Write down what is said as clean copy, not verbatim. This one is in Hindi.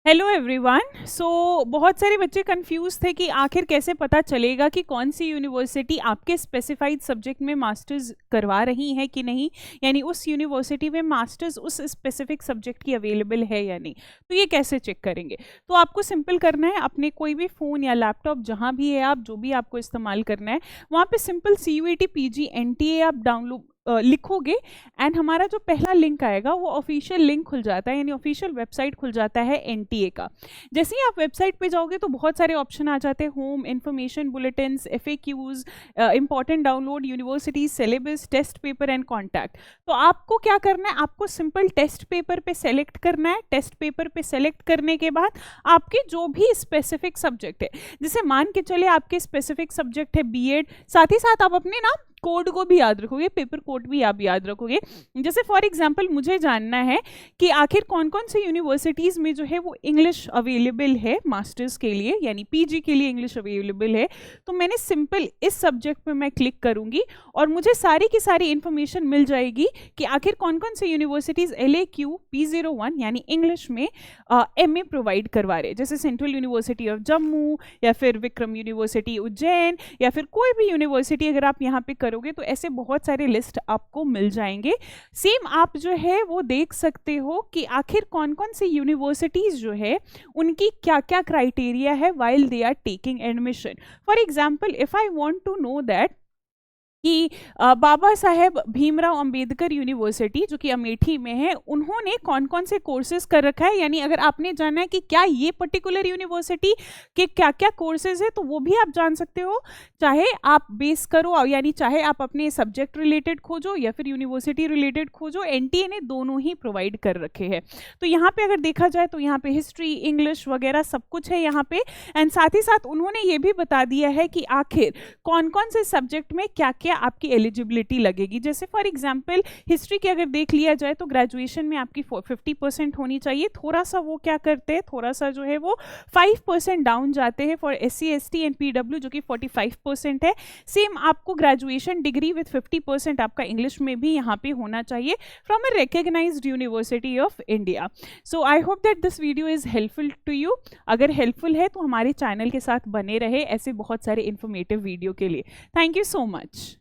Hello everyone. बहुत सारे बच्चे कंफ्यूज थे कि आखिर कैसे पता चलेगा कि कौन सी यूनिवर्सिटी आपके स्पेसिफाइड सब्जेक्ट में मास्टर्स करवा रही है कि नहीं, यानी उस यूनिवर्सिटी में मास्टर्स उस स्पेसिफिक सब्जेक्ट की अवेलेबल है या नहीं। तो ये कैसे चेक करेंगे? तो आपको सिंपल करना है, अपने कोई भी फ़ोन या लैपटॉप जहाँ भी है, आप जो भी आपको इस्तेमाल करना है, वहाँ पे सिंपल CUET PG NTA आप डाउनलोड लिखोगे एंड हमारा जो पहला लिंक आएगा वो ऑफिशियल लिंक खुल जाता है, यानी ऑफिशियल वेबसाइट खुल जाता है NTA का। जैसे ही आप वेबसाइट पे जाओगे तो बहुत सारे ऑप्शन आ जाते हैं, home, information, bulletins, FAQs, important download, university, syllabus, test paper and contact. तो आपको क्या करना है, आपको सिंपल टेस्ट पेपर पे सेलेक्ट करना है। टेस्ट पेपर पे सेलेक्ट करने के बाद आपके जो भी स्पेसिफिक सब्जेक्ट है, जैसे मान के चले आपके स्पेसिफिक सब्जेक्ट है B.Ed, साथ ही साथ आप अपने ना कोड को भी याद रखोगे, पेपर कोड भी आप याद रखोगे। जैसे फॉर एग्जांपल मुझे जानना है कि आखिर कौन कौन से यूनिवर्सिटीज़ में जो है वो इंग्लिश अवेलेबल है मास्टर्स के लिए, यानी PG के लिए इंग्लिश अवेलेबल है। तो मैंने सिंपल इस सब्जेक्ट पे मैं क्लिक करूंगी और मुझे सारी की सारी इन्फॉर्मेशन मिल जाएगी कि आखिर कौन कौन से यूनिवर्सिटीज़ LAQ P01 यानी इंग्लिश में MA प्रोवाइड करवा रहे, जैसे सेंट्रल यूनिवर्सिटी ऑफ जम्मू या फिर विक्रम यूनिवर्सिटी उज्जैन या फिर कोई भी यूनिवर्सिटी अगर आप यहाँ पे करोगे तो ऐसे बहुत सारे लिस्ट आपको मिल जाएंगे। सेम आप जो है वो देख सकते हो कि आखिर कौन कौन सी यूनिवर्सिटीज जो है उनकी क्या क्या क्राइटेरिया है while they are taking admission. For example if I want to know that कि बाबा साहेब भीमराव अंबेडकर यूनिवर्सिटी जो कि अमेठी में है, उन्होंने कौन कौन से कोर्सेज कर रखा है, यानी अगर आपने जाना है कि क्या ये पर्टिकुलर यूनिवर्सिटी के क्या क्या कोर्सेज है तो वो भी आप जान सकते हो। चाहे आप बेस करो, यानी चाहे आप अपने सब्जेक्ट रिलेटेड खोजो या फिर यूनिवर्सिटी रिलेटेड खोजो, NTA ने दोनों ही प्रोवाइड कर रखे हैं। तो यहाँ पे अगर देखा जाए तो यहाँ पे हिस्ट्री, इंग्लिश वगैरह सब कुछ है यहाँ पे। एंड साथ ही साथ उन्होंने ये भी बता दिया है कि आखिर कौन कौन से सब्जेक्ट में क्या क्या आपकी एलिजिबिलिटी लगेगी। जैसे फॉर एग्जांपल हिस्ट्री की अगर देख लिया जाए तो ग्रेजुएशन में आपकी 50% होनी चाहिए। थोड़ा सा वो क्या करते हैं, थोड़ा सा जो है वो 5% डाउन जाते हैं for SC ST and PW जो कि 45% है। सेम आपको ग्रेजुएशन डिग्री विथ 50% आपका इंग्लिश में भी यहाँ पे होना चाहिए from a recognised university of India. So I hope that this video is helpful to you. अगर हेल्पफुल है तो हमारे चैनल के साथ बने रहे ऐसे बहुत सारे इंफॉर्मेटिव वीडियो के लिए। Thank you so much.